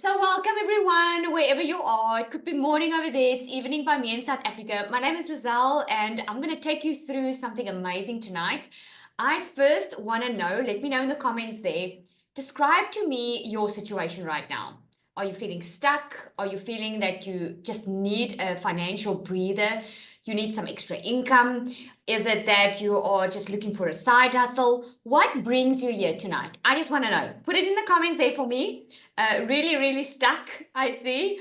So welcome everyone, wherever you are. It could be morning over there, it's evening by me in South Africa. My name is Lizelle and I'm going to take you through something amazing tonight. I first want to know, let me know in the comments there, describe to me your situation right now. Are you feeling stuck? Are you feeling that you just need a financial breather? You need some extra income? Is it that you are just looking for a side hustle? What brings you here tonight? I just want to know. Put it in the comments there for me. Really stuck, I see.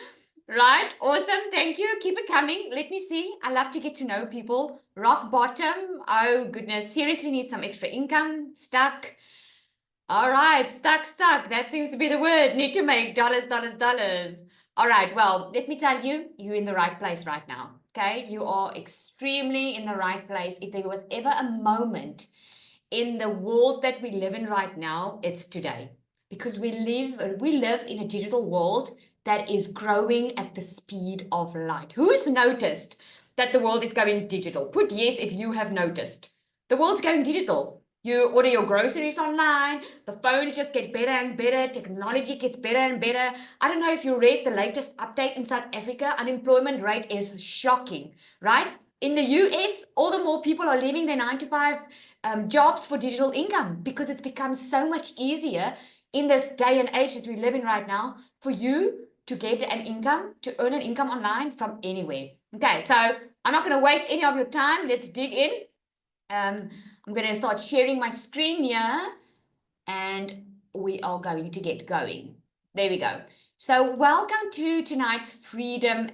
Right, awesome. Thank you. Keep it coming. Let me see. I love to get to know people. Rock bottom. Oh, goodness. Seriously need some extra income. Stuck. All right, stuck. That seems to be the word. Need to make dollars. All right, well, let me tell you, you're in the right place right now. Okay, you are extremely in the right place. If there was ever a moment in the world that we live in right now, it's today. Because we live in a digital world that is growing at the speed of light. Who's noticed that the world is going digital? Put yes if you have noticed. The world's going digital. You order your groceries online, the phones just get better and better, technology gets better and better. I don't know if you read the latest update in South Africa, unemployment rate is shocking, right? In the US, all the more people are leaving their 9 to 5 jobs for digital income because it's become so much easier in this day and age that we live in right now for you to get an income, to earn an income online from anywhere. Okay, so I'm not going to waste any of your time. Let's dig in. I'm going to start sharing my screen here and we are going to get going. There we go. So welcome to tonight's Freedom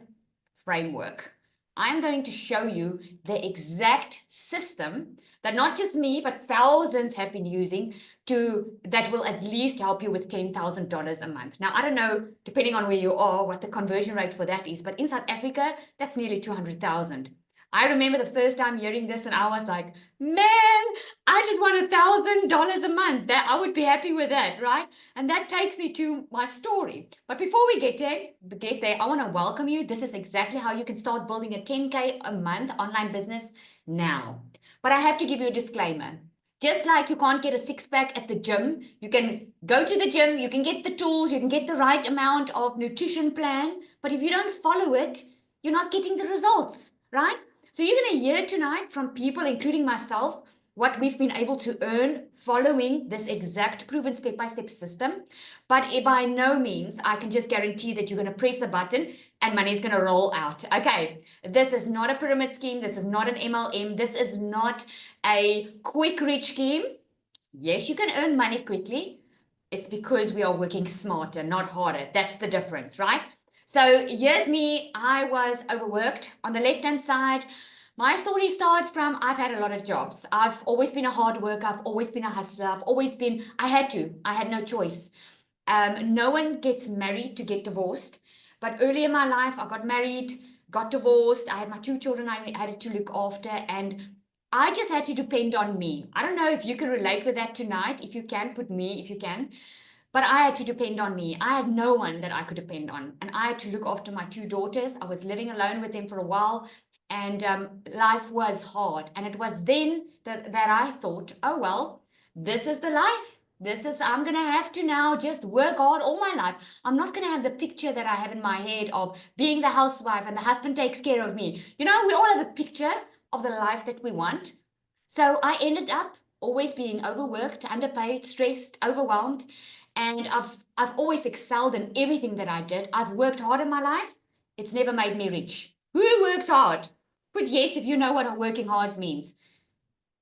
Framework. I'm going to show you the exact system that not just me, but thousands have been using that will at least help you with $10,000 a month. Now, I don't know, depending on where you are, what the conversion rate for that is, but in South Africa, that's nearly 200,000. I remember the first time hearing this and I was like, man, I just want $1,000 a month. That I would be happy with that, right? And that takes me to my story. But before we get there, I want to welcome you. This is exactly how you can start building a 10K a month online business now. But I have to give you a disclaimer. Just like you can't get a six-pack at the gym, you can go to the gym, you can get the tools, you can get the right amount of nutrition plan, but if you don't follow it, you're not getting the results, right? So you're going to hear tonight from people, including myself, what we've been able to earn following this exact proven step-by-step system. But by no means, I can just guarantee that you're going to press a button and money is going to roll out. Okay, this is not a pyramid scheme. This is not an MLM. This is not a quick rich scheme. Yes, you can earn money quickly. It's because we are working smarter, not harder. That's the difference, right? So here's me. I was overworked. On the left-hand side, my story starts from I've had a lot of jobs. I've always been a hard worker. I've always been a hustler. I had no choice. No one gets married to get divorced. But early in my life, I got married, got divorced. I had my 2 children I had to look after. And I just had to depend on me. I don't know if you can relate with that tonight. If you can, put me if you can. But I had to depend on me. I had no one that I could depend on. And I had to look after my 2 daughters. I was living alone with them for a while. And life was hard. And it was then that I thought, oh, well, this is the life. I'm going to have to now just work hard all my life. I'm not going to have the picture that I have in my head of being the housewife and the husband takes care of me. You know, we all have a picture of the life that we want. So I ended up always being overworked, underpaid, stressed, overwhelmed. And I've always excelled in everything that I did. I've worked hard in my life. It's never made me rich. Who works hard? Put yes if you know what working hard means.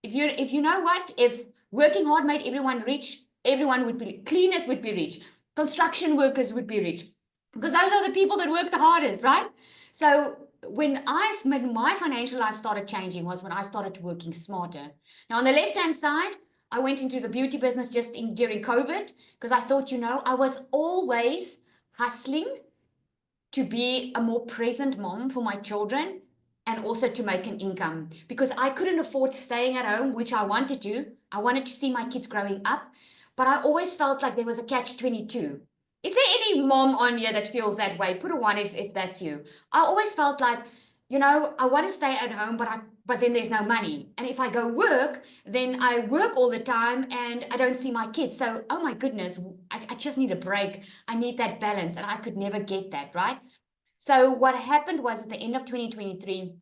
If you know what, if working hard made everyone rich, everyone would be, cleaners would be rich, construction workers would be rich, because those are the people that work the hardest, right? So when my financial life started changing was when I started working smarter. Now on the left-hand side, I went into the beauty business during COVID because I thought, I was always hustling to be a more present mom for my children and also to make an income because I couldn't afford staying at home, which I wanted to. I wanted to see my kids growing up, but I always felt like there was a catch-22. Is there any mom on here that feels that way? Put a 1 if that's you. I always felt like, I want to stay at home, but but then there's no money. And if I go work, then I work all the time and I don't see my kids. So, oh my goodness, I just need a break. I need that balance, and I could never get that, right? So what happened was at the end of 2023,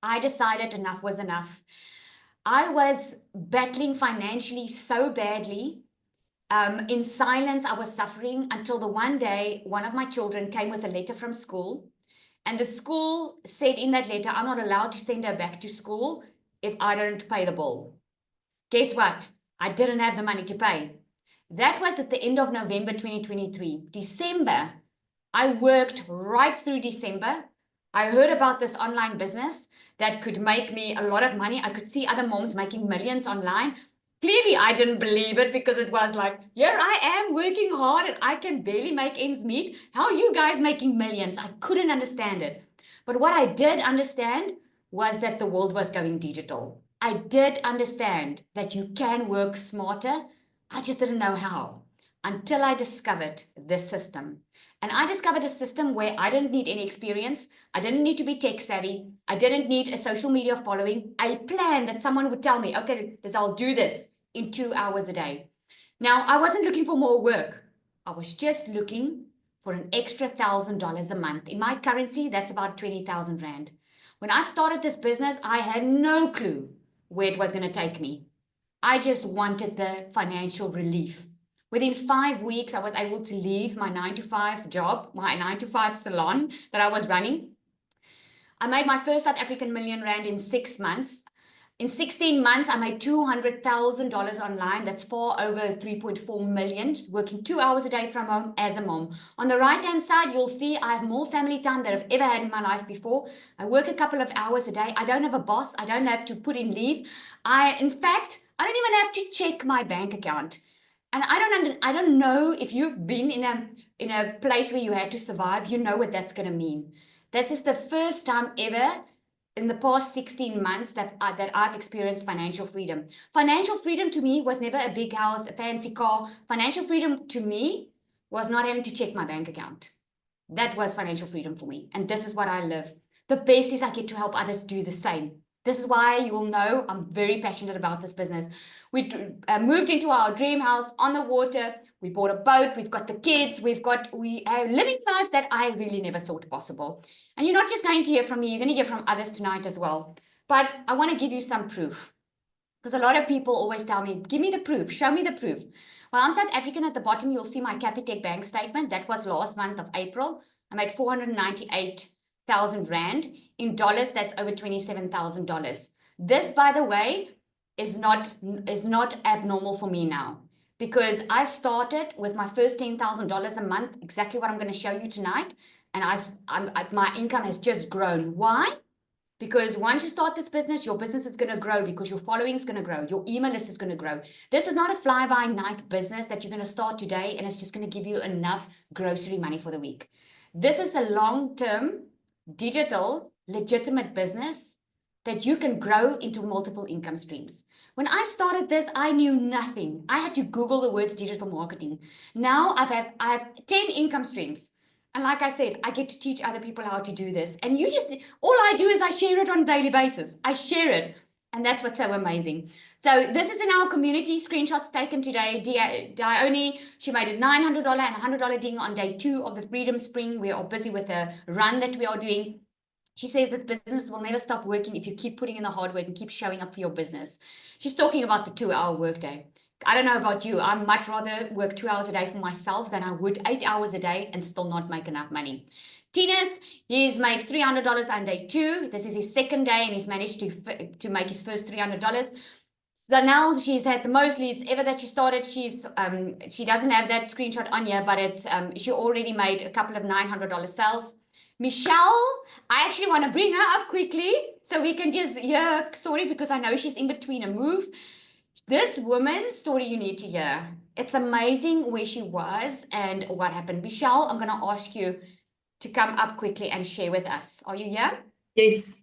I decided enough was enough. I was battling financially so badly. In silence, I was suffering until the one day one of my children came with a letter from school. And the school said in that letter, I'm not allowed to send her back to school if I don't pay the bill. Guess what? I didn't have the money to pay. That was at the end of November 2023. December, I worked right through December. I heard about this online business that could make me a lot of money. I could see other moms making millions online. Clearly, I didn't believe it because it was like, here I am working hard and I can barely make ends meet. How are you guys making millions? I couldn't understand it. But what I did understand was that the world was going digital. I did understand that you can work smarter. I just didn't know how until I discovered this system. And I discovered a system where I didn't need any experience. I didn't need to be tech savvy. I didn't need a social media following. A plan that someone would tell me, okay, I'll do this in 2 hours a day. Now, I wasn't looking for more work. I was just looking for an extra $1,000 a month. In my currency, that's about 20,000 Rand. When I started this business, I had no clue where it was going to take me. I just wanted the financial relief. Within 5 weeks, I was able to leave my 9-to-5 job, my 9-to-5 salon that I was running. I made my first South African million Rand in 6 months. In 16 months, I made $200,000 online. That's far over 3.4 million, working 2 hours a day from home as a mom. On the right-hand side, you'll see I have more family time than I've ever had in my life before. I work a couple of hours a day. I don't have a boss. I don't have to put in leave. In fact, I don't even have to check my bank account. And I don't know if you've been in a place where you had to survive, you know what that's going to mean. This is the first time ever in the past 16 months that I've experienced financial freedom. Financial freedom to me was never a big house, a fancy car. Financial freedom to me was not having to check my bank account. That was financial freedom for me. And this is what I live. The best is I get to help others do the same. This is why you will know I'm very passionate about this business. We moved into our dream house on the water. We bought a boat. We've got the kids. We are living life that I really never thought possible. And you're not just going to hear from me. You're going to hear from others tonight as well. But I want to give you some proof. Because a lot of people always tell me, give me the proof. Show me the proof. Well, I'm South African. At the bottom, you'll see my Capitec bank statement. That was last month of April. I made 498,000 Rand. In dollars, that's over $27,000. This, by the way, is not abnormal for me now, because I started with my first $10,000 a month, exactly what I'm going to show you tonight. And my income has just grown. Why? Because once you start this business, your business is going to grow because your following is going to grow. Your email list is going to grow. This is not a fly-by-night business that you're going to start today and it's just going to give you enough grocery money for the week. This is a long-term, digital, legitimate business that you can grow into multiple income streams. When I started this, I knew nothing. I had to Google the words digital marketing. Now I have 10 income streams. And like I said, I get to teach other people how to do this. And all I do is I share it on a daily basis. I share it. And that's what's so amazing. So this is in our community, screenshots taken today. Dione, she made a $900 and $100 ding on day 2 of the Freedom Spring. We are busy with a run that we are doing. She says this business will never stop working if you keep putting in the hard work and keep showing up for your business. She's talking about the 2-hour workday. I don't know about you. I'd much rather work 2 hours a day for myself than I would 8 hours a day and still not make enough money. Tinas, he's made $300 on day 2. This is his second day and he's managed to make his first $300. Now she's had the most leads ever that she started. She doesn't have that screenshot on here, but it's she already made a couple of $900 sales. Michelle, I actually want to bring her up quickly so we can just hear her story because I know she's in between a move. This woman's story you need to hear. It's amazing where she was and what happened. Michelle, I'm going to ask you to come up quickly and share with us. Are you here? Yes.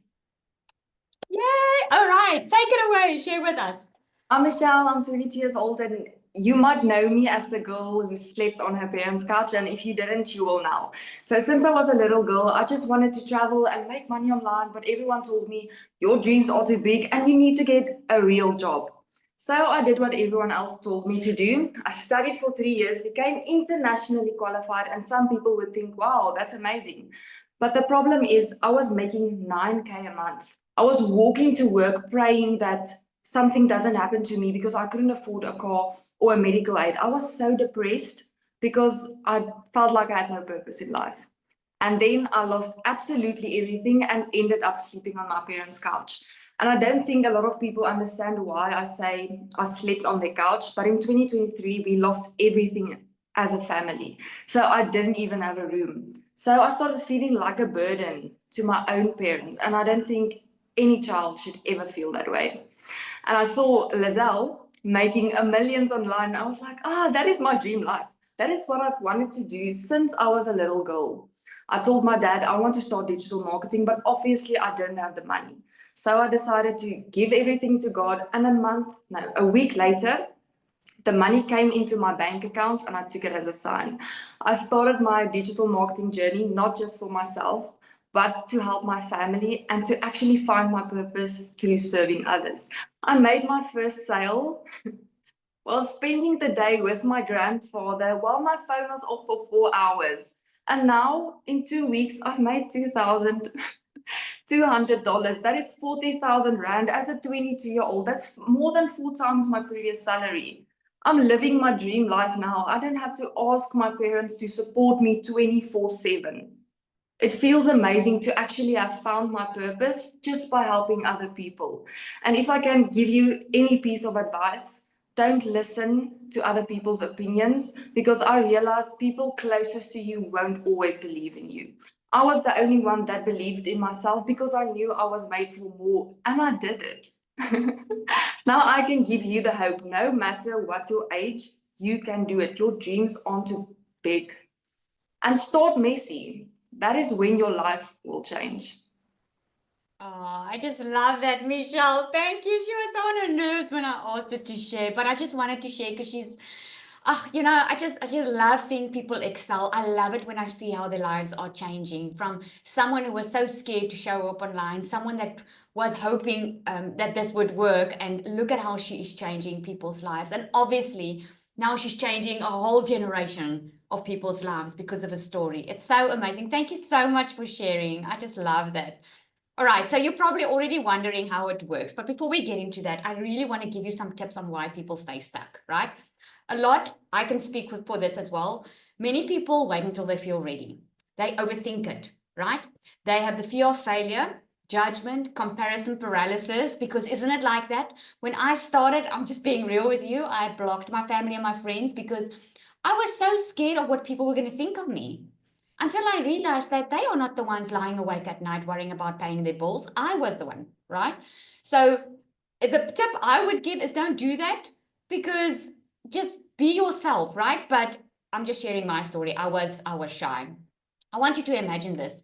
Yay! All right, take it away. Share with us. I'm Michelle. I'm 22 years old and you might know me as the girl who slept on her parents' couch, and if you didn't, you will now. So since I was a little girl, I just wanted to travel and make money online, but everyone told me, your dreams are too big and you need to get a real job. So I did what everyone else told me to do. I studied for 3 years, became internationally qualified, and some people would think, wow, that's amazing. But the problem is, I was making 9K a month. I was walking to work praying that something doesn't happen to me because I couldn't afford a car or a medical aid. I was so depressed because I felt like I had no purpose in life. And then I lost absolutely everything and ended up sleeping on my parents' couch. And I don't think a lot of people understand why I say I slept on their couch. But in 2023, we lost everything as a family. So I didn't even have a room. So I started feeling like a burden to my own parents. And I don't think any child should ever feel that way. And I saw Lizelle making a millions online. I was like, that is my dream life. That is what I've wanted to do since I was a little girl. I told my dad I want to start digital marketing, but obviously I didn't have the money. So I decided to give everything to God. And a week later, the money came into my bank account and I took it as a sign. I started my digital marketing journey, not just for myself, but to help my family and to actually find my purpose through serving others. I made my first sale while spending the day with my grandfather while my phone was off for 4 hours. And now, in 2 weeks, I've made $2,200. That is 40,000 Rand as a 22-year-old. That's more than 4 times my previous salary. I'm living my dream life now. I don't have to ask my parents to support me 24/7. It feels amazing to actually have found my purpose just by helping other people. And if I can give you any piece of advice, don't listen to other people's opinions, because I realized people closest to you won't always believe in you. I was the only one that believed in myself because I knew I was made for more, and I did it. Now I can give you the hope. No matter what your age, you can do it. Your dreams aren't too big. And start messy. That is when your life will change. Oh, I just love that, Michelle. Thank you. She was on her nerves when I asked her to share, but I just wanted to share because she's, I just love seeing people excel. I love it when I see how their lives are changing from someone who was so scared to show up online, someone that was hoping that this would work, and look at how she is changing people's lives. And obviously, now she's changing a whole generation of people's lives because of a story. It's so amazing. Thank you so much for sharing. I just love that. All right, so you're probably already wondering how it works. But before we get into that, I really want to give you some tips on why people stay stuck, right? A lot, I can speak for this as well. Many people wait until they feel ready. They overthink it, right? They have the fear of failure, judgment, comparison paralysis, because isn't it like that? When I started, I'm just being real with you, I blocked my family and my friends because I was so scared of what people were going to think of me. Until I realized that they are not the ones lying awake at night worrying about paying their bills. I was the one, right? So the tip I would give is don't do that, because just be yourself, right? But I'm just sharing my story. I was shy. I want you to imagine this.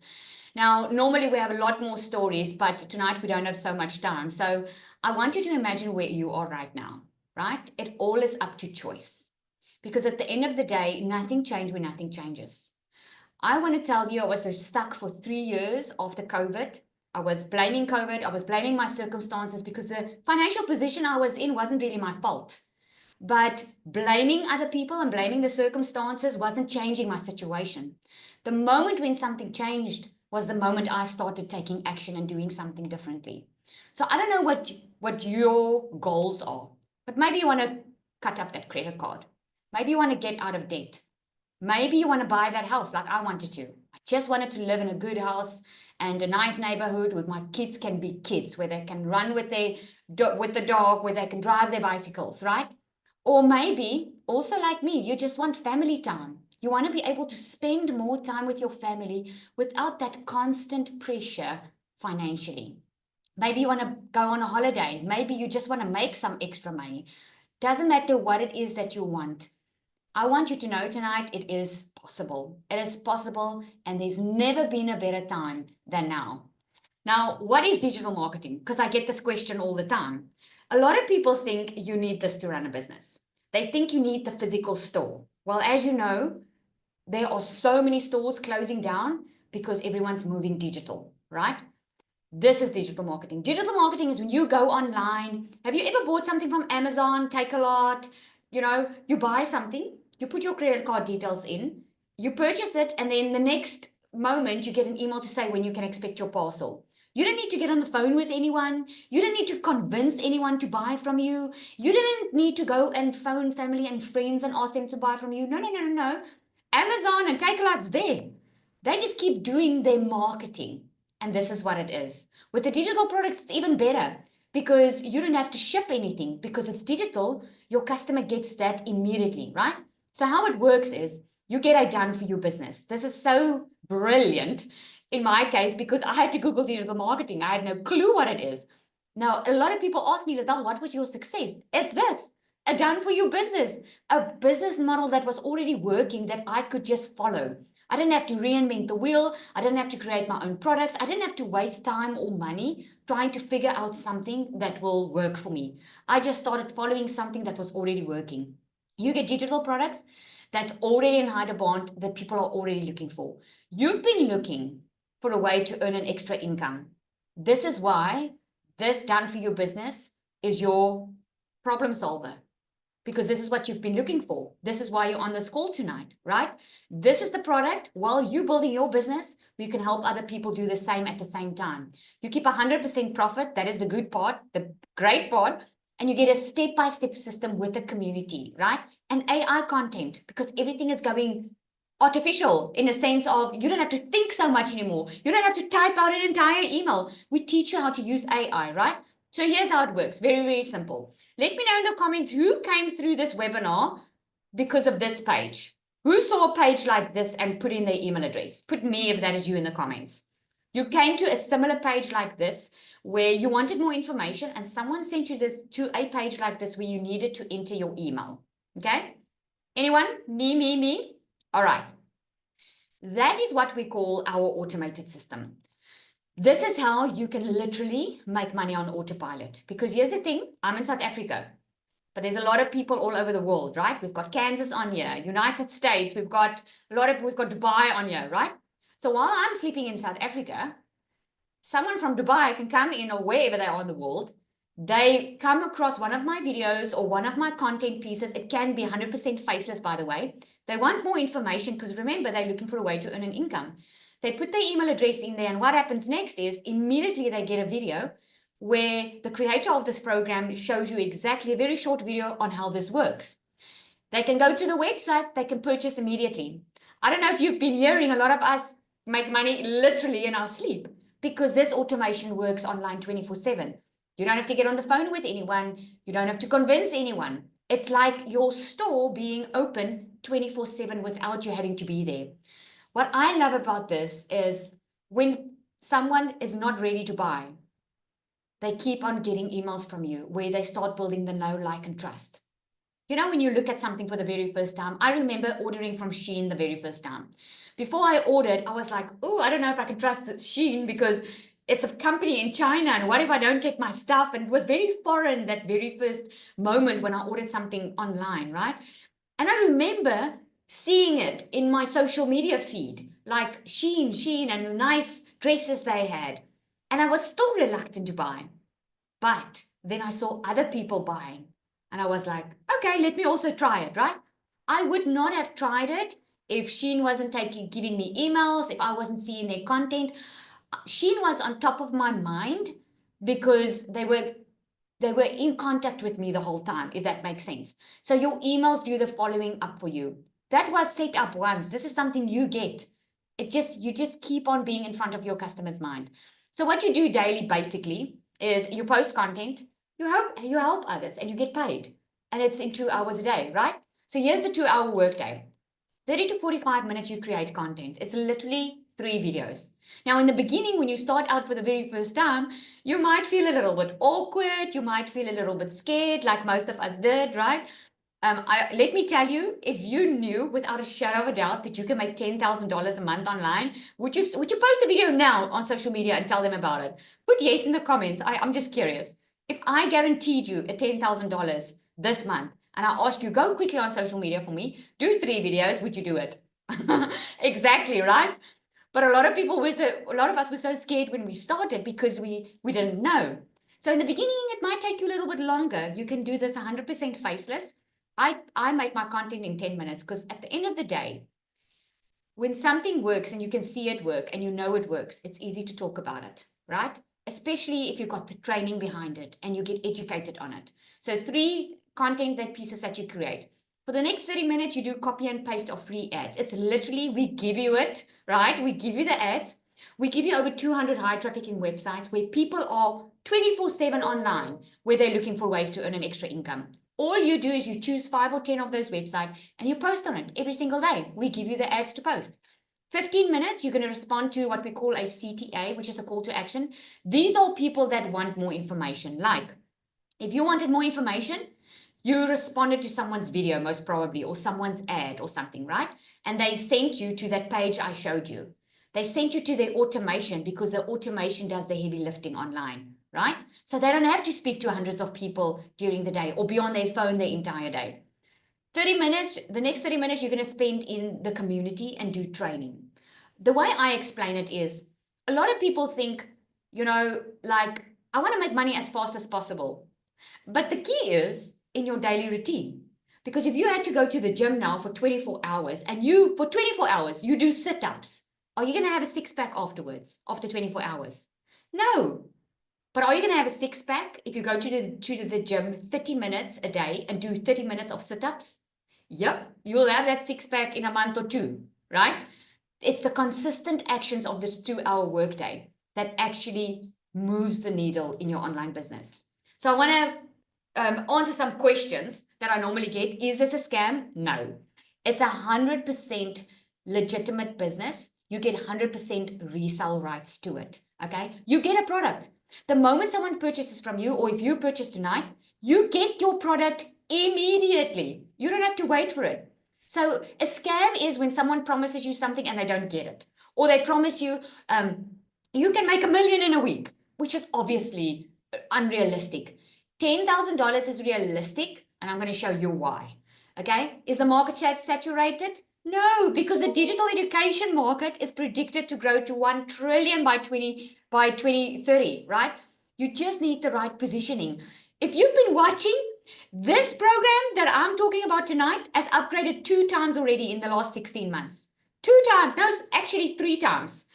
Now, normally we have a lot more stories, but tonight we don't have so much time. So I want you to imagine where you are right now, right? It all is up to choice. Because at the end of the day, nothing changes when nothing changes. I want to tell you, I was so stuck for 3 years after COVID. I was blaming COVID. I was blaming my circumstances because the financial position I was in wasn't really my fault. But blaming other people and blaming the circumstances wasn't changing my situation. The moment when something changed was the moment I started taking action and doing something differently. So I don't know what your goals are, but maybe you want to cut up that credit card. Maybe you want to get out of debt. Maybe you want to buy that house like I wanted to. I just wanted to live in a good house and a nice neighborhood where my kids can be kids, where they can run with the dog, where they can drive their bicycles, right? Or maybe, also like me, you just want family time. You want to be able to spend more time with your family without that constant pressure financially. Maybe you want to go on a holiday. Maybe you just want to make some extra money. Doesn't matter what it is that you want. I want you to know tonight it is possible. It is possible, and there's never been a better time than now. Now, what is digital marketing? Because I get this question all the time. A lot of people think you need this to run a business. They think you need the physical store. Well, as you know, there are so many stores closing down because everyone's moving digital, right? This is digital marketing. Digital marketing is when you go online. Have you ever bought something from Amazon, Take a Lot? You buy something, you put your credit card details in, you purchase it, and then the next moment you get an email to say when you can expect your parcel. You don't need to get on the phone with anyone. You don't need to convince anyone to buy from you. You didn't need to go and phone family and friends and ask them to buy from you. No, no, no, no, no. Amazon and Take a Lot's there. They just keep doing their marketing. And this is what it is. With the digital products, it's even better because you don't have to ship anything because it's digital. Your customer gets that immediately, right? So how it works is you get a done for you business. This is so brilliant in my case because I had to Google digital marketing. I had no clue what it is. Now, a lot of people ask me, Liddell, what was your success? It's this, a done for you business, a business model that was already working that I could just follow. I didn't have to reinvent the wheel. I didn't have to create my own products. I didn't have to waste time or money trying to figure out something that will work for me. I just started following something that was already working. You get digital products that's already in high demand that people are already looking for. You've been looking for a way to earn an extra income. This is why this done for your business is your problem solver because this is what you've been looking for. This is why you're on this call tonight, right? This is the product while you're building your business, you can help other people do the same at the same time. You keep 100% profit. That is the good part, the great part. And you get a step-by-step system with the community, right? And AI content because everything is going artificial in a sense of you don't have to think so much anymore. You don't have to type out an entire email. We teach you how to use AI, right? So here's how it works. Very, very simple. Let me know in the comments who came through this webinar because of this page. Who saw a page like this and put in their email address? Put me if that is you in the comments. You came to a similar page like this where you wanted more information and someone sent you this to a page like this where you needed to enter your email. Okay? Anyone? Me? All right. That is what we call our automated system. This is how you can literally make money on autopilot. Because here's the thing, I'm in South Africa, but there's a lot of people all over the world, right? We've got Kansas on here, United States, we've got Dubai on here, right? So while I'm sleeping in South Africa, someone from Dubai can come in or wherever they are in the world. They come across one of my videos or one of my content pieces. It can be 100% faceless, by the way. They want more information because remember, they're looking for a way to earn an income. They put their email address in there, and what happens next is immediately they get a video where the creator of this program shows you exactly a very short video on how this works. They can go to the website, they can purchase immediately. I don't know if you've been hearing a lot of us make money literally in our sleep because this automation works online 24/7. You don't have to get on the phone with anyone. You don't have to convince anyone. It's like your store being open 24/7 without you having to be there. What I love about this is when someone is not ready to buy, they keep on getting emails from you where they start building the know, like, and trust. You know, when you look at something for the very first time, I remember ordering from Shein the very first time. Before I ordered, I was like, oh, I don't know if I can trust Shein because it's a company in China and what if I don't get my stuff? And it was very foreign that very first moment when I ordered something online, right? And I remember seeing it in my social media feed, like Shein, and the nice dresses they had. And I was still reluctant to buy. But then I saw other people buying. And I was like, okay, let me also try it, right? I would not have tried it if Shein wasn't giving me emails, if I wasn't seeing their content. Shein was on top of my mind because they were in contact with me the whole time, if that makes sense. So your emails do the following up for you. That was set up once. This is something you get. You just keep on being in front of your customer's mind. So what you do daily basically is you post content, you help others and you get paid. And it's in 2 hours a day, right? So here's the 2-hour workday. 30 to 45 minutes you create content. It's literally 3 videos. Now, in the beginning, when you start out for the very first time, you might feel a little bit awkward. You might feel a little bit scared, like most of us did, right? Let me tell you, if you knew without a shadow of a doubt that you can make $10,000 a month online, would you post a video now on social media and tell them about it? Put yes in the comments. I'm just curious. If I guaranteed you a $10,000 this month, and I ask you, go quickly on social media for me, do 3 videos, would you do it? Exactly, right? But a lot of us were so scared when we started because we didn't know. So in the beginning, it might take you a little bit longer. You can do this 100% faceless. I make my content in 10 minutes because at the end of the day, when something works and you can see it work and you know it works, it's easy to talk about it, right? Especially if you've got the training behind it and you get educated on it. So 3 content pieces that you create. For the next 30 minutes, you do copy and paste of free ads. It's literally, we give you it, right? We give you the ads. We give you over 200 high trafficking websites where people are 24/7 online, where they're looking for ways to earn an extra income. All you do is you choose 5 or 10 of those websites and you post on it every single day. We give you the ads to post. 15 minutes, you're going to respond to what we call a CTA, which is a call to action. These are people that want more information. Like, if you wanted more information, you responded to someone's video, most probably, or someone's ad or something, right? And they sent you to that page I showed you. They sent you to their automation because the automation does the heavy lifting online, right? So they don't have to speak to hundreds of people during the day or be on their phone the entire day. 30 minutes, the next 30 minutes you're going to spend in the community and do training. The way I explain it is a lot of people think, like, I want to make money as fast as possible. But the key is in your daily routine. Because if you had to go to the gym now for 24 hours and for 24 hours, you do sit-ups, are you going to have a six-pack afterwards, after 24 hours? No. But are you going to have a six-pack if you go to the gym 30 minutes a day and do 30 minutes of sit-ups? Yep, you'll have that six-pack in a month or 2, right? It's the consistent actions of this 2-hour workday that actually moves the needle in your online business. So I want to answer some questions that I normally get. Is this a scam? No. It's 100% legitimate business. You get 100% resale rights to it, okay? You get a product. The moment someone purchases from you, or if you purchase tonight, you get your product immediately. You don't have to wait for it. So a scam is when someone promises you something and they don't get it. Or they promise you, you can make $1 million in a week, which is obviously unrealistic. $10,000 is realistic, and I'm going to show you why. Okay? Is the market saturated? No, because the digital education market is predicted to grow to 1 trillion by 2030, right? You just need the right positioning. If you've been watching, this program that I'm talking about tonight has upgraded 2 times already in the last 16 months. 2 times. No, actually 3 times.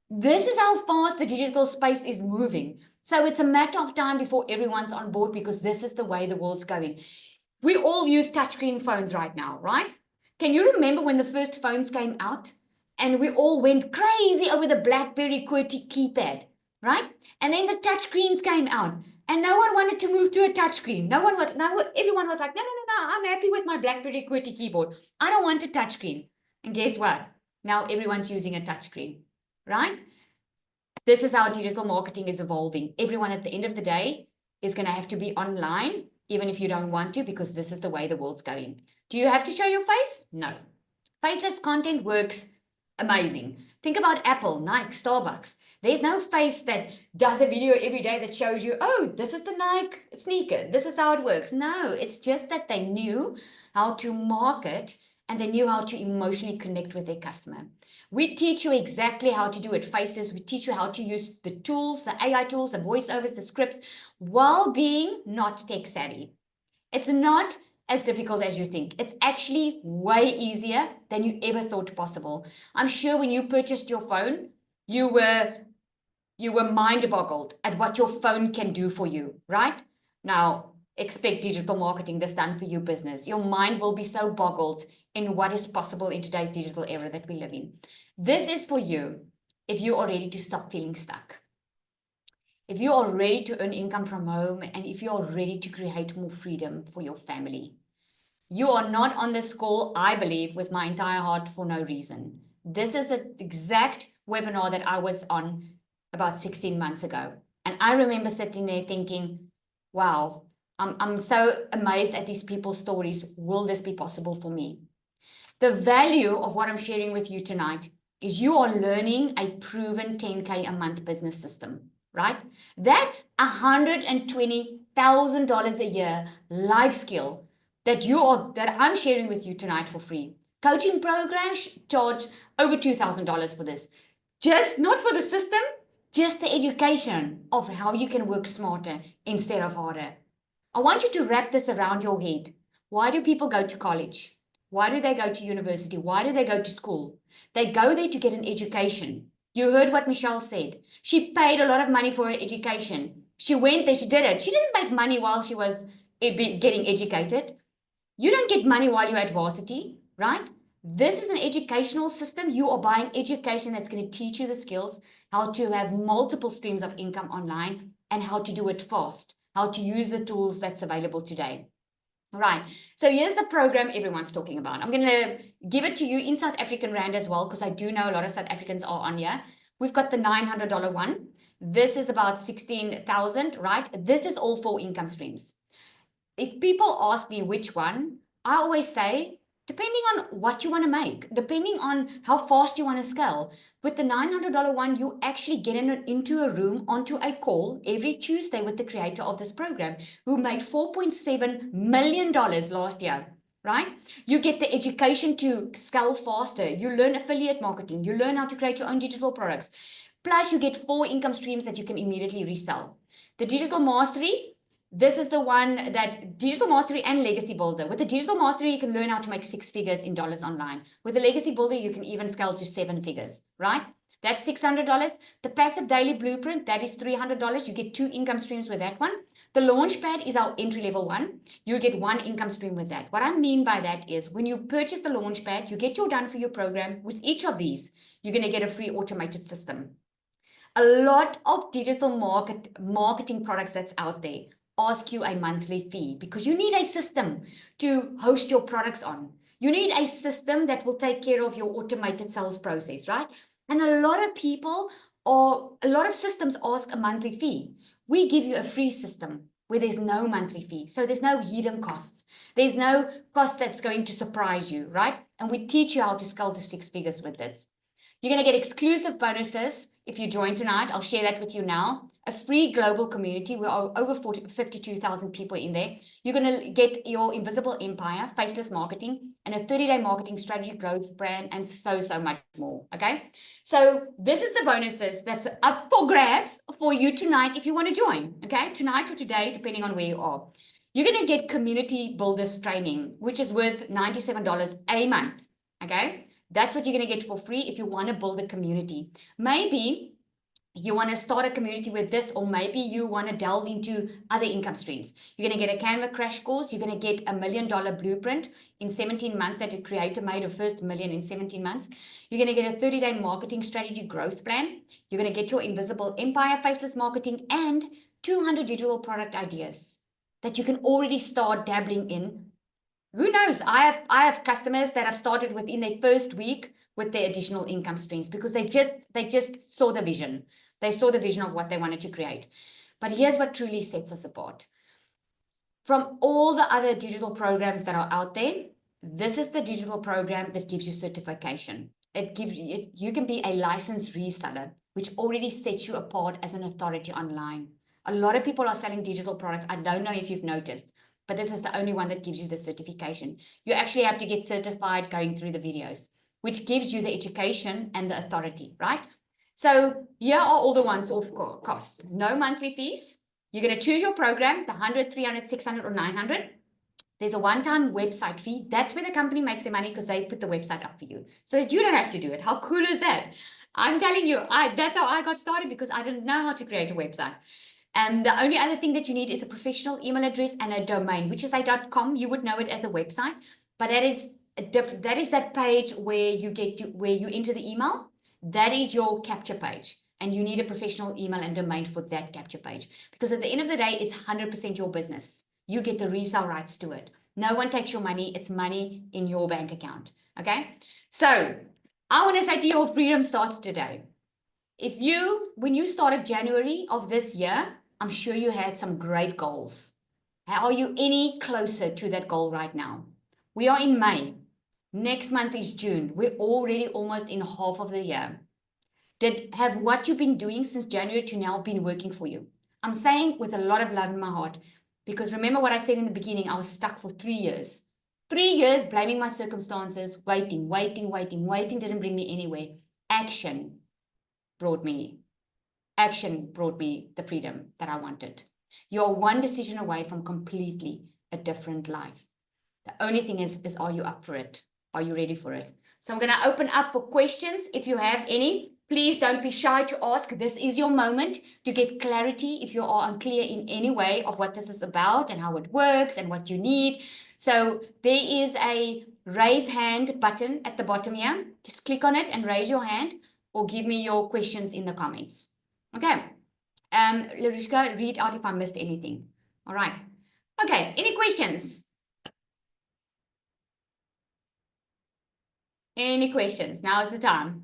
This is how fast the digital space is moving. So it's a matter of time before everyone's on board because this is the way the world's going. We all use touchscreen phones right now, right? Can you remember when the first phones came out and we all went crazy over the BlackBerry QWERTY keypad, right? And then the touchscreens came out and no one wanted to move to a touchscreen. Everyone was like, no, I'm happy with my BlackBerry QWERTY keyboard. I don't want a touchscreen. And guess what? Now everyone's using a touchscreen, right? This is how digital marketing is evolving. Everyone at the end of the day is going to have to be online, even if you don't want to, because this is the way the world's going. Do you have to show your face? No. Faceless content works amazing. Think about Apple, Nike, Starbucks. There's no face that does a video every day that shows you, oh, this is the Nike sneaker. This is how it works. No, it's just that they knew how to market and they knew how to emotionally connect with their customer. We teach you exactly how to do it. Faces, we teach you how to use the tools, the AI tools, the voiceovers, the scripts, while being not tech savvy. It's not as difficult as you think. It's actually way easier than you ever thought possible. I'm sure when you purchased your phone, you were mind boggled at what your phone can do for you, right? Now, expect digital marketing this done for your business. Your mind will be so boggled in what is possible in today's digital era that we live in. This is for you if you are ready to stop feeling stuck. If you are ready to earn income from home and if you are ready to create more freedom for your family. You are not on this call, I believe, with my entire heart for no reason. This is an exact webinar that I was on about 16 months ago. And I remember sitting there thinking, wow, I'm so amazed at these people's stories. Will this be possible for me? The value of what I'm sharing with you tonight is you are learning a proven 10K a month business system, right? That's $120,000 a year life skill that I'm sharing with you tonight for free. Coaching programs charge over $2,000 for this. Just not for the system, just the education of how you can work smarter instead of harder. I want you to wrap this around your head. Why do people go to college? Why do they go to university? Why do they go to school? They go there to get an education. You heard what Michelle said. She paid a lot of money for her education. She went there, she did it. She didn't make money while she was getting educated. You don't get money while you're at varsity, right? This is an educational system. You are buying education that's going to teach you the skills, how to have multiple streams of income online, and how to do it fast, how to use the tools that's available today. Right. So here's the program everyone's talking about. I'm going to give it to you in South African Rand as well, because I do know a lot of South Africans are on here. We've got the $900 one. This is about 16,000, right? This is all 4 income streams. If people ask me which one, I always say, depending on what you want to make, depending on how fast you want to scale. With the $900 one, you actually get into a room, onto a call every Tuesday with the creator of this program, who made $4.7 million last year, right? You get the education to scale faster. You learn affiliate marketing. You learn how to create your own digital products. Plus, you get 4 income streams that you can immediately resell. The digital mastery, this is the one that digital mastery and legacy builder. With the digital mastery, you can learn how to make 6 figures in dollars online. With the legacy builder, you can even scale to 7 figures, right? That's $600. The passive daily blueprint, that is $300. You get 2 income streams with that one. The launchpad is our entry level one. You get 1 income stream with that. What I mean by that is when you purchase the launchpad, you get your done for your program. With each of these, you're going to get a free automated system. A lot of digital marketing products that's out there ask you a monthly fee because you need a system to host your products on. You need a system that will take care of your automated sales process, right? And a lot of systems ask a monthly fee. We give you a free system where there's no monthly fee. So there's no hidden costs. There's no cost that's going to surprise you, right? And we teach you how to scale to 6 figures with this. You're going to get exclusive bonuses if you join tonight. I'll share that with you now. A free global community. We are over 52,000 people in there. You're going to get your invisible empire, faceless marketing, and a 30-day marketing strategy, growth brand, and so much more. Okay. So this is the bonuses that's up for grabs for you tonight if you want to join. Okay. Tonight or today, depending on where you are. You're going to get community builders training, which is worth $97 a month. Okay. That's what you're going to get for free if you want to build a community. Maybe you want to start a community with this, or maybe you want to delve into other income streams. You're going to get a Canva crash course. You're going to get $1 million blueprint in 17 months that a creator made a first million in 17 months. You're going to get a 30-day marketing strategy growth plan. You're going to get your invisible empire, faceless marketing, and 200 digital product ideas that you can already start dabbling in. Who knows? I have customers that have started within their first week with their additional income streams because they just saw the vision. They saw the vision of what they wanted to create. But here's what truly sets us apart. From all the other digital programs that are out there, this is the digital program that gives you certification. You can be a licensed reseller, which already sets you apart as an authority online. A lot of people are selling digital products. I don't know if you've noticed, but this is the only one that gives you the certification. You actually have to get certified going through the videos, which gives you the education and the authority, right? So here are all the ones off costs. No monthly fees. You're going to choose your program, the 100, 300, 600, or 900. There's a one-time website fee. That's where the company makes their money because they put the website up for you. So that you don't have to do it. How cool is that? I'm telling you, that's how I got started because I didn't know how to create a website. And the only other thing that you need is a professional email address and a domain, which is a .com. You would know it as a website, but that is that page where you enter the email. That is your capture page, and you need a professional email and domain for that capture page because at the end of the day, it's 100% your business. You get the resale rights to it. No one takes your money. It's money in your bank account. Okay. So I want to say to you, your freedom starts today. When you started January of this year, I'm sure you had some great goals. Are you any closer to that goal right now? We are in May. Next month is June. We're already almost in half of the year. Have what you've been doing since January to now been working for you? I'm saying with a lot of love in my heart, Because remember what I said in the beginning, I was stuck for 3 years. 3 years blaming my circumstances, waiting, didn't bring me anywhere. Action brought me the freedom that I wanted. You're one decision away from completely a different life. The only thing is are you up for it? Are you ready for it? So I'm going to open up for questions. If you have any, please don't be shy to ask. This is your moment to get clarity if you are unclear in any way of what this is about and how it works and what you need. So there is a raise hand button at the bottom here. Just click on it and raise your hand or give me your questions in the comments. Okay. Larushka, read out if I missed anything. All right. Okay. Any questions? Any questions? Now is the time.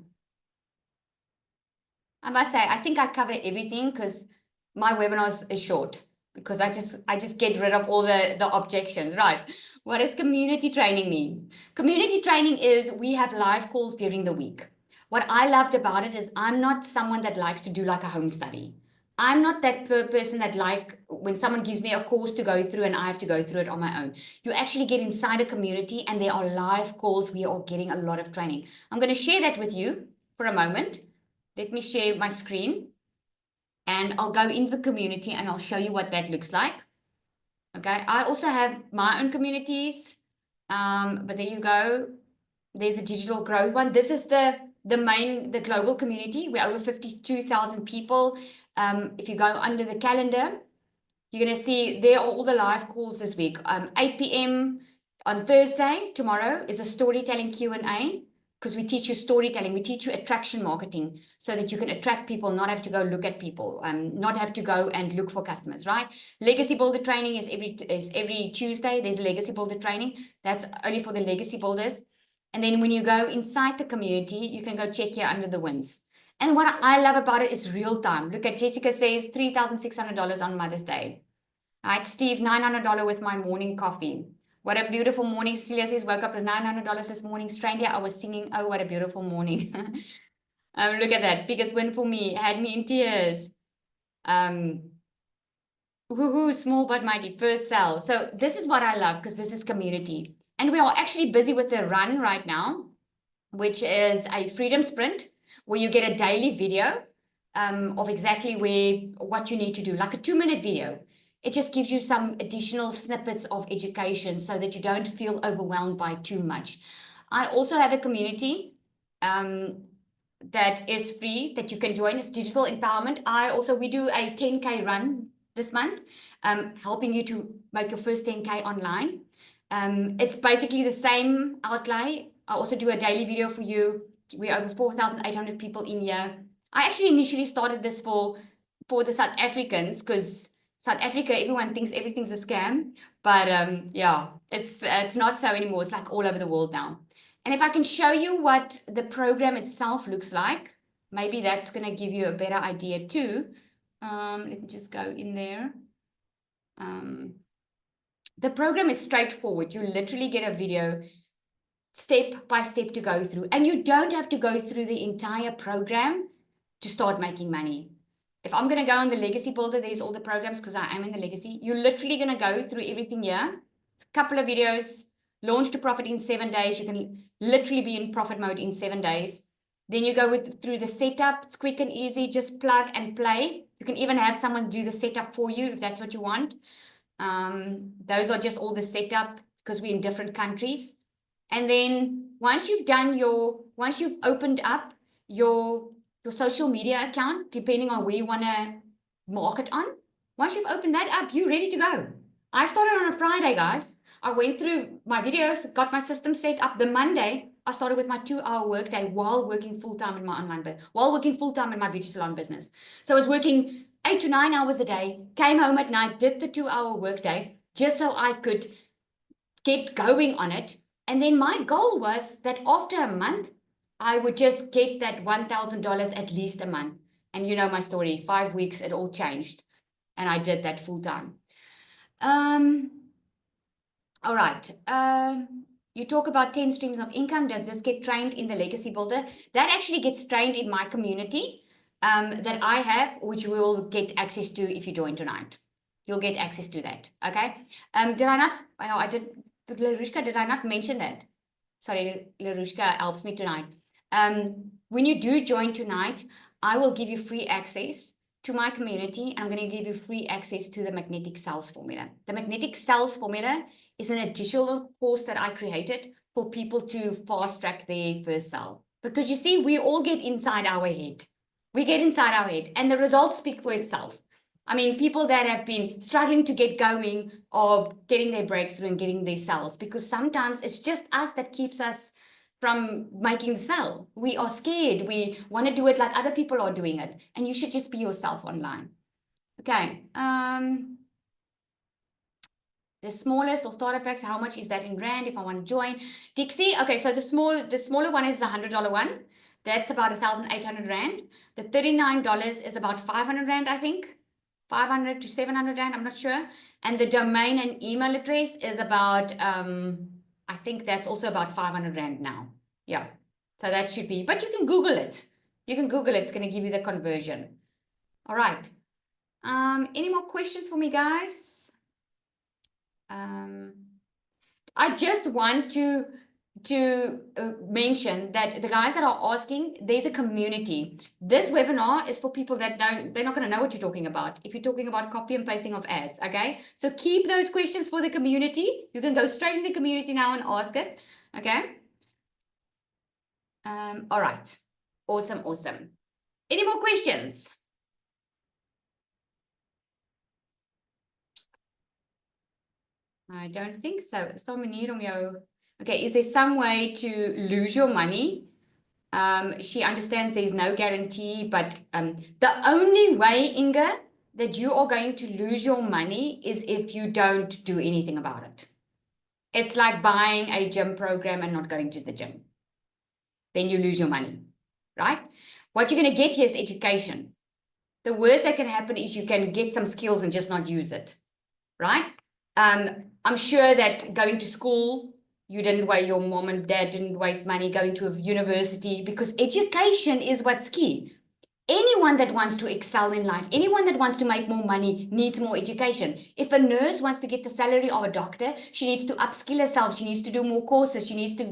I must say, I think I covered everything because my webinars is short because I just get rid of all the objections, right? What does community training mean? Community training is we have live calls during the week. What I loved about it is I'm not someone that likes to do like a home study. I'm not that person that like when someone gives me a course to go through and I have to go through it on my own. You actually get inside a community and there are live calls. We are getting a lot of training. I'm going to share that with you for a moment. Let me share my screen and I'll go into the community and I'll show you what that looks like. Okay, I also have my own communities, but there you go. There's a digital growth one. This is the global community. We're over 52,000 people. If you go under the calendar, you're going to see there are all the live calls this week. 8 p.m. on Thursday, tomorrow, is a storytelling Q&A because we teach you storytelling. We teach you attraction marketing so that you can attract people, not have to go look at people, not have to go and look for customers, right? Legacy Builder training is every Tuesday. There's Legacy Builder training. That's only for the legacy builders. And then when you go inside the community, you can go check here under the wins. And what I love about it is real time. Look at Jessica says $3,600 on Mother's Day. All right, Steve, $900 with my morning coffee. What a beautiful morning. Cecilia says, woke up with $900 this morning. Stranger, I was singing, oh, what a beautiful morning. Look at that. Biggest win for me. Had me in tears. Woohoo, small but mighty. First sell. So this is what I love because this is community. And we are actually busy with the run right now, which is a freedom sprint where you get a daily video of exactly what you need to do, like a 2-minute video. It just gives you some additional snippets of education so that you don't feel overwhelmed by too much. I also have a community that is free that you can join. It's digital empowerment. We do a 10K run this month, helping you to make your first 10K online. It's basically the same outlay. I also do a daily video for you. We're over 4,800 people in here. I actually initially started this for the South Africans because South Africa, everyone thinks everything's a scam. But yeah, it's not so anymore. It's like all over the world now. And if I can show you what the program itself looks like, maybe that's going to give you a better idea too. Let me just go in there. The program is straightforward. You literally get a video step by step to go through. And you don't have to go through the entire program to start making money. If I'm going to go on the Legacy Builder, there's all the programs because I am in the Legacy. You're literally going to go through everything here. It's a couple of videos, launch to profit in 7 days. You can literally be in profit mode in 7 days. Then you go through the setup. It's quick and easy. Just plug and play. You can even have someone do the setup for you if that's what you want. Those are just all the setup because we're in different countries. And then once you've opened up your social media account, depending on where you want to market on, once you've opened that up, you're ready to go. I started on a Friday, guys. I went through my videos, got my system set up. The Monday, I started with my 2-hour workday while working full-time in my while working full-time in my beauty salon business. So I was working 8 to 9 hours a day, came home at night, did the 2-hour workday just so I could get going on it. And then my goal was that after a month, I would just get that $1,000 at least a month. And you know my story, 5 weeks, it all changed. And I did that full time. All right. You talk about 10 streams of income. Does this get trained in the Legacy Builder? That actually gets trained in my community that I have, which we will get access to if you join tonight. you'll get access to that. Okay. Did I not? Oh, I did. Larushka, did I not mention that? Sorry, Larushka helps me tonight. When you do join tonight, I will give you free access to my community. I'm going to give you free access to the magnetic sales formula. The magnetic sales formula is an additional course that I created for people to fast track their first sale. Because you see, we all get inside our head. We get inside our head, and the results speak for itself. I mean, people that have been struggling to get going or getting their breakthrough and getting their sales, because sometimes it's just us that keeps us from making the sale. We are scared. We want to do it like other people are doing it. And you should just be yourself online. Okay. The smallest or starter packs, how much is that in rand if I want to join? Dixie, okay, so the smaller one is the $100 one. That's about 1,800 rand. The $39 is about 500 rand, I think. 500 to 700 rand, I'm not sure. And the domain and email address is about, I think that's also about 500 rand now. Yeah, so that should be, but you can Google it. You can Google it, it's going to give you the conversion. All right. Any more questions for me, guys? I just want to mention that the guys that are asking, there's a community. This webinar is for people that they're not going to know what you're talking about. If you're talking about copy and pasting of ads, okay? So keep those questions for the community. You can go straight in the community now and ask it, okay? All right. Awesome, awesome. Any more questions? I don't think so. Stel manier om jou. Okay, is there some way to lose your money? She understands there's no guarantee, but the only way, Inga, that you are going to lose your money is if you don't do anything about it. It's like buying a gym program and not going to the gym. Then you lose your money, right? What you're going to get here is education. The worst that can happen is you can get some skills and just not use it, right? I'm sure that going to school, your mom and dad didn't waste money going to a university, because education is what's key. Anyone that wants to excel in life, anyone that wants to make more money needs more education. If a nurse wants to get the salary of a doctor, she needs to upskill herself. She needs to do more courses. She needs to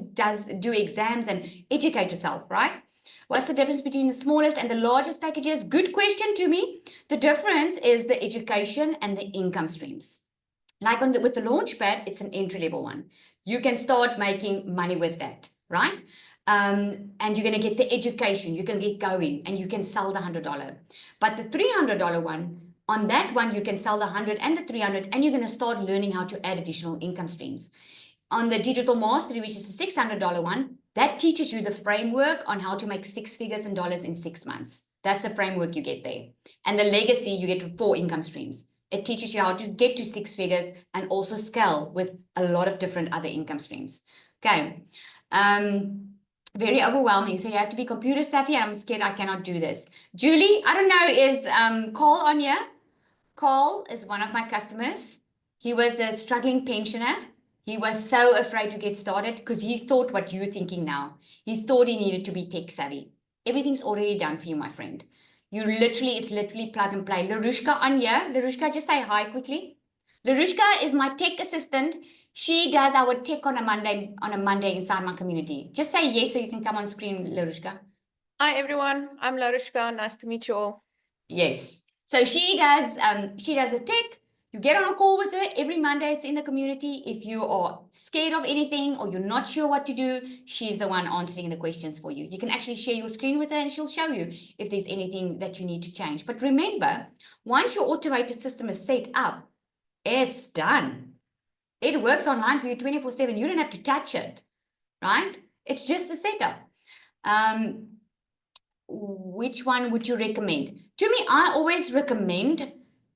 do exams and educate herself, right? What's the difference between the smallest and the largest packages? Good question to me. The difference is the education and the income streams. Like with the Launchpad, it's an entry-level one. You can start making money with that, right? And you're going to get the education. You can get going and you can sell the $100. But the $300 one, on that one, you can sell the 100 and the 300, and you're going to start learning how to add additional income streams. On the Digital Mastery, which is the $600 one, that teaches you the framework on how to make six figures in dollars in 6 months. That's the framework you get there. And the Legacy, you get 4 income streams. It teaches you how to get to 6 figures and also scale with a lot of different other income streams. Okay. Very overwhelming. So you have to be computer savvy. I'm scared I cannot do this. Julie, I don't know, is Cole on here? Cole is one of my customers. He was a struggling pensioner. He was so afraid to get started because he thought what you're thinking now. He thought he needed to be tech savvy. Everything's already done for you, my friend. It's literally plug and play. Larushka on here. Larushka, just say hi quickly. Larushka is my tech assistant. She does our tech on a Monday inside my community. Just say yes so you can come on screen, Larushka. Hi everyone, I'm Larushka. Nice to meet you all. Yes. So she does the tech. You get on a call with her every Monday. It's in the community. If you are scared of anything or you're not sure what to do, she's the one answering the questions for you. You can actually share your screen with her and she'll show you if there's anything that you need to change. But remember, once your automated system is set up, it's done. It works online for you 24/7. You don't have to touch it, right? It's just the setup. Which one would you recommend? To me, I always recommend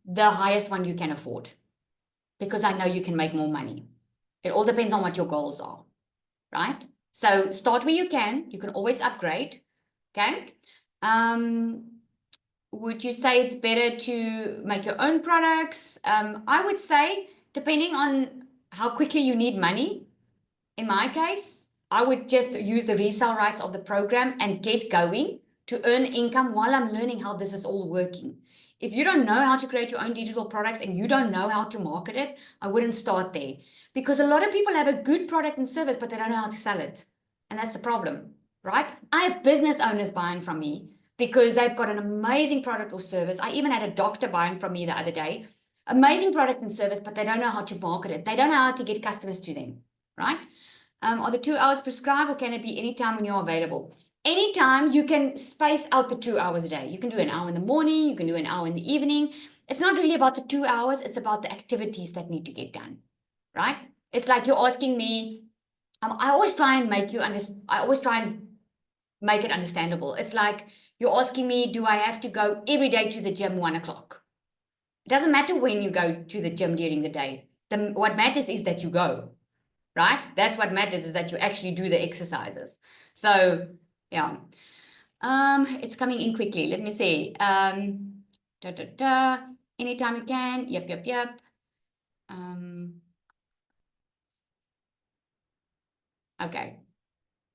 the highest one you can afford because I know you can make more money. It all depends on what your goals are, right? So start where you can. You can always upgrade, okay? Would you say it's better to make your own products? I would say, depending on how quickly you need money, in my case, I would just use the resale rights of the program and get going to earn income while I'm learning how this is all working. If you don't know how to create your own digital products and you don't know how to market it, I wouldn't start there. Because a lot of people have a good product and service, but they don't know how to sell it. And that's the problem, right? I have business owners buying from me because they've got an amazing product or service. I even had a doctor buying from me the other day. Amazing product and service, but they don't know how to market it. They don't know how to get customers to them, right? Are the 2 hours prescribed, or can it be any time when you're available? Anytime you can space out the 2 hours a day. You can do an hour in the morning, you can do an hour in the evening. It's not really about the 2 hours, it's about the activities that need to get done, right? It's like you're asking me, I always try and make it understandable. It's like you're asking me, do I have to go every day to the gym 1 o'clock? It doesn't matter when you go to the gym during the day. What matters is that you go, right? That's what matters, is that you actually do the exercises. So, yeah. It's coming in quickly. Let me see. Anytime you can. Yep. Okay.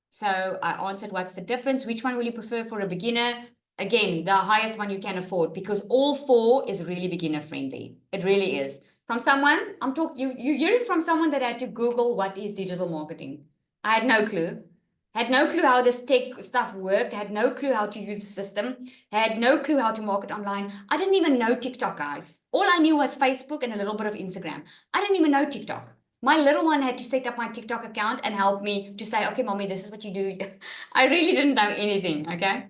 So I answered, what's the difference? Which one will you prefer for a beginner? Again, the highest one you can afford, because all 4 is really beginner friendly. It really is. From someone, you're hearing from someone that had to Google what is digital marketing. I had no clue. Had no clue how this tech stuff worked, had no clue how to use the system, had no clue how to market online. I didn't even know TikTok, guys. All I knew was Facebook and a little bit of Instagram. I didn't even know TikTok. My little one had to set up my TikTok account and help me to say, okay, mommy, this is what you do. I really didn't know anything, okay?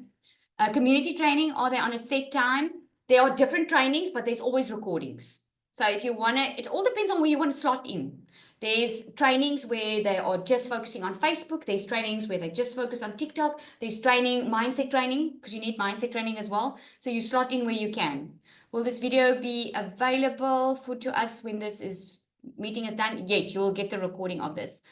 Community training, are they on a set time? There are different trainings, but there's always recordings. So if you want to, it all depends on where you want to slot in. There's trainings where they are just focusing on Facebook. There's trainings where they just focus on TikTok. There's mindset training, because you need mindset training as well. So you slot in where you can. Will this video be available to us when this meeting is done? Yes, you will get the recording of this.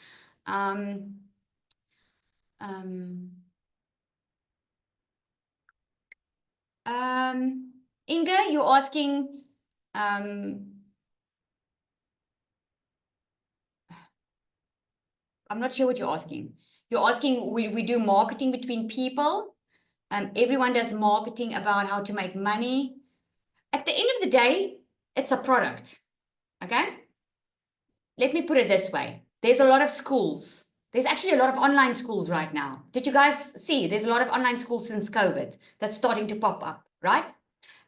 Inga, you're asking, I'm not sure what you're asking. You're asking, we do marketing between people. Everyone does marketing about how to make money. At the end of the day, it's a product, okay? Let me put it this way. There's a lot of schools. There's actually a lot of online schools right now. Did you guys see? There's a lot of online schools since COVID that's starting to pop up, right?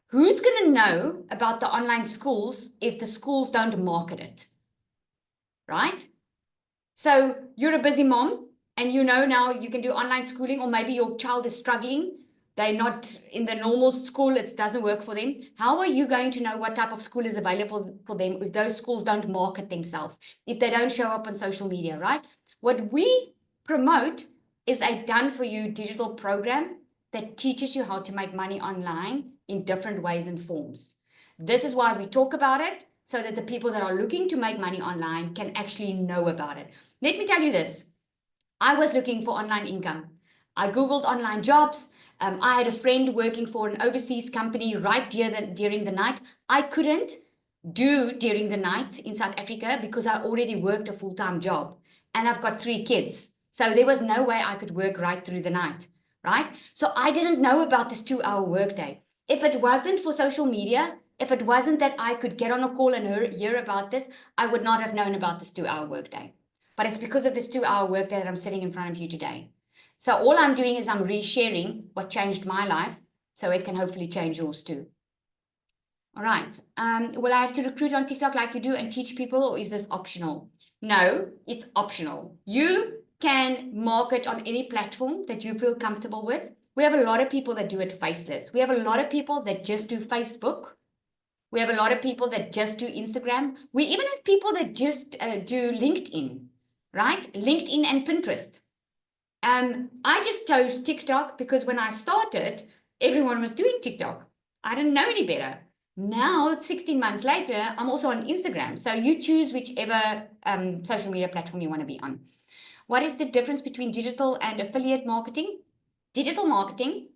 Who's going to know about the online schools if the schools don't market it, right? So you're a busy mom and you know now you can do online schooling, or maybe your child is struggling. They're not in the normal school. It doesn't work for them. How are you going to know what type of school is available for them if those schools don't market themselves, if they don't show up on social media, right? What we promote is a done-for-you digital program that teaches you how to make money online in different ways and forms. This is why we talk about it, so that the people that are looking to make money online can actually know about it. Let me tell you this. I was looking for online income. I Googled online jobs. I had a friend working for an overseas company right during the night. I couldn't do during the night in South Africa because I already worked a full-time job and I've got 3 kids. So there was no way I could work right through the night, right? So I didn't know about this 2-hour workday. If it wasn't for social media, if it wasn't that I could get on a call and hear about this, I would not have known about this 2-hour workday. But it's because of this 2-hour workday that I'm sitting in front of you today. So all I'm doing is I'm resharing what changed my life so it can hopefully change yours too. All right. Will I have to recruit on TikTok like you do and teach people, or is this optional? No, it's optional. You can market on any platform that you feel comfortable with. We have a lot of people that do it faceless. We have a lot of people that just do Facebook. We have a lot of people that just do Instagram. We even have people that just do LinkedIn, right? LinkedIn and Pinterest. I just chose TikTok because when I started, everyone was doing TikTok. I didn't know any better. Now, 16 months later, I'm also on Instagram. So you choose whichever social media platform you want to be on. What is the difference between digital and affiliate marketing? Digital marketing,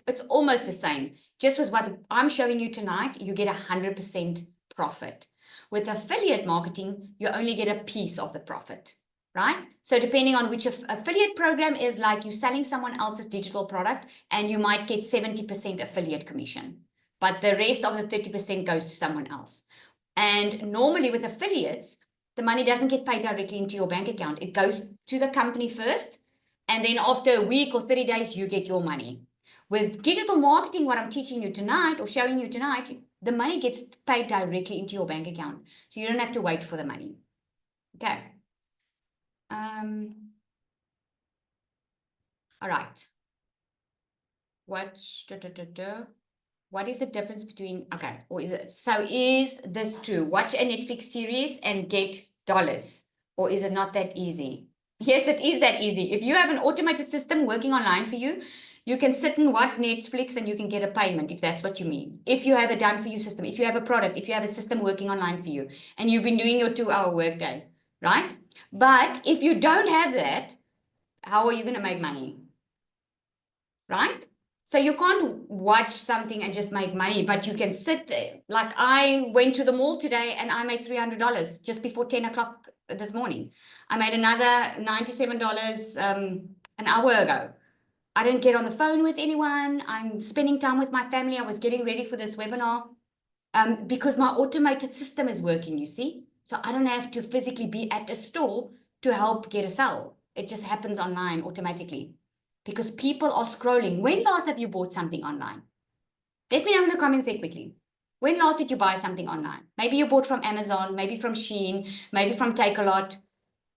it's almost the same. Just with what I'm showing you tonight, you get 100% profit. With affiliate marketing, you only get a piece of the profit, right? So depending on which affiliate program is, like you're selling someone else's digital product and you might get 70% affiliate commission. but the rest of the 30% goes to someone else. And normally with affiliates, the money doesn't get paid directly into your bank account. It goes to the company first, and then after a week or 30 days, you get your money. With digital marketing, what I'm teaching you tonight or showing you tonight, the money gets paid directly into your bank account. So you don't have to wait for the money. Okay. All right. What is the difference between, okay, or is it, so is this true? Watch a Netflix series and get dollars, or is it not that easy? Yes, it is that easy. If you have an automated system working online for you, you can sit and watch Netflix and you can get a payment if that's what you mean. If you have a done for you system, if you have a product, if you have a system working online for you, and you've been doing your 2-hour workday, right? But if you don't have that, how are you going to make money? Right? So you can't watch something and just make money, but you can sit, like I went to the mall today and I made $300 just before 10 o'clock this morning. I made another $97 an hour ago. I didn't get on the phone with anyone. I'm spending time with my family. I was getting ready for this webinar because my automated system is working, you see. So I don't have to physically be at a store to help get a sale. It just happens online automatically. Because people are scrolling. When last have you bought something online? Let me know in the comments there quickly. When last did you buy something online? Maybe you bought from Amazon, maybe from Shein, maybe from Takealot.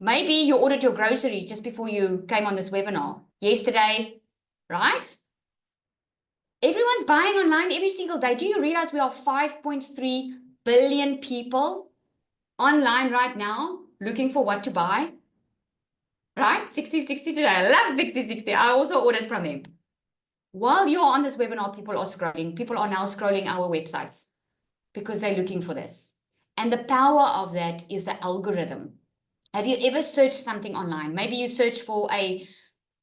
Maybe you ordered your groceries just before you came on this webinar yesterday, right? Everyone's buying online every single day. Do you realize we are 5.3 billion people online right now looking for what to buy? Right? 60/60 today. I love 60/60. I also ordered from them. While you're on this webinar, people are scrolling. People are now scrolling our websites because they're looking for this. And the power of that is the algorithm. Have you ever searched something online? Maybe you search for a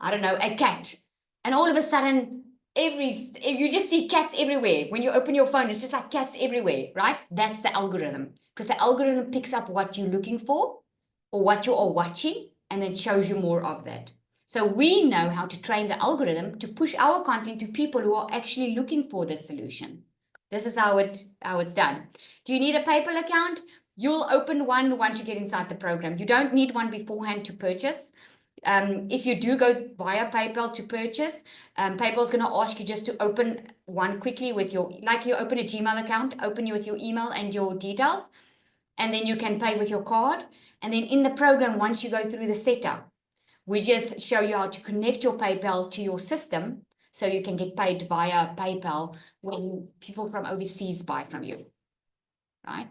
cat. And all of a sudden, you just see cats everywhere. When you open your phone, it's just like cats everywhere, right? That's the algorithm. Because the algorithm picks up what you're looking for or what you are watching and then shows you more of that. So we know how to train the algorithm to push our content to people who are actually looking for this solution. This is how it's done. Do you need a PayPal account? You'll open one once you get inside the program. You don't need one beforehand to purchase. If you do go via PayPal to purchase, PayPal is going to ask you just to open one quickly with like you open a Gmail account, open you with your email and your details, and then you can pay with your card. And then in the program, once you go through the setup, we just show you how to connect your PayPal to your system so you can get paid via PayPal when people from overseas buy from you, right?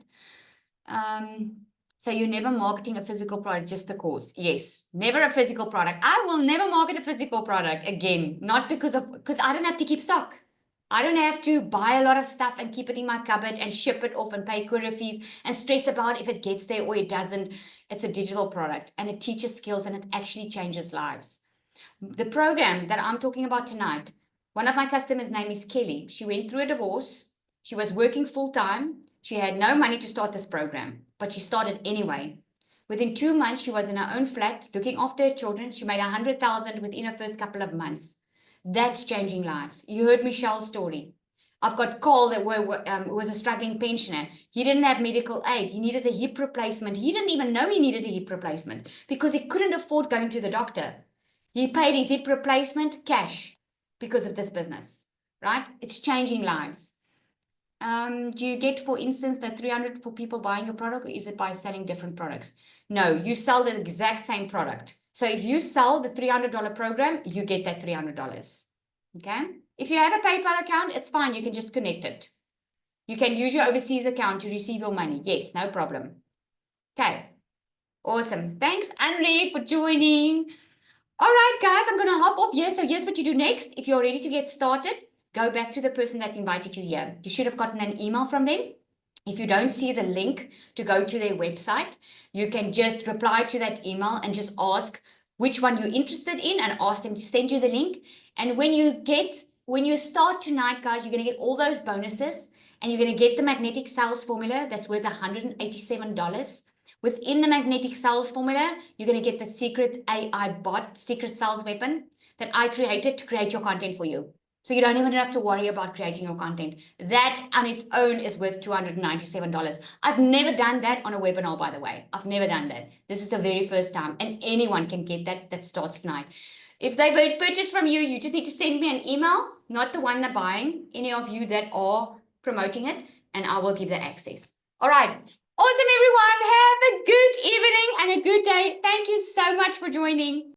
So you're never marketing a physical product, just the course. Yes, never a physical product. I will never market a physical product again, not because I don't have to keep stock. I don't have to buy a lot of stuff and keep it in my cupboard and ship it off and pay courier fees and stress about if it gets there or it doesn't. It's a digital product and it teaches skills and it actually changes lives. The program that I'm talking about tonight, one of my customers' name is Kelly. She went through a divorce. She was working full time. She had no money to start this program, but she started anyway. Within 2 months, she was in her own flat, looking after her children. She made 100,000 within her first couple of months. That's changing lives. You heard Michelle's story. I've got Cole that was a struggling pensioner. He didn't have medical aid. He needed a hip replacement. He didn't even know he needed a hip replacement because he couldn't afford going to the doctor. He paid his hip replacement cash because of this business, right? It's changing lives. Do you get, for instance, the 300 for people buying your product, or is it by selling different products? No, you sell the exact same product. So if you sell the $300 program, you get that $300. Okay? If you have a PayPal account, it's fine. You can just connect it. You can use your overseas account to receive your money. Yes, no problem. Okay. Awesome. Thanks, Anri, for joining. All right, guys, I'm going to hop off here. So here's what you do next. If you're ready to get started, go back to the person that invited you here. You should have gotten an email from them. If you don't see the link to go to their website, you can just reply to that email and just ask which one you're interested in and ask them to send you the link. And when you start tonight, guys, you're going to get all those bonuses and you're going to get the magnetic sales formula that's worth $187. Within the magnetic sales formula, you're going to get the secret AI bot, secret sales weapon that I created to create your content for you. So you don't even have to worry about creating your content. That on its own is worth $297. I've never done that on a webinar, by the way. I've never done that. This is the very first time, and anyone can get that starts tonight. If they purchase from you, you just need to send me an email, not the one that buying, any of you that are promoting it, and I will give the access. All right. Awesome, everyone. Have a good evening and a good day. Thank you so much for joining.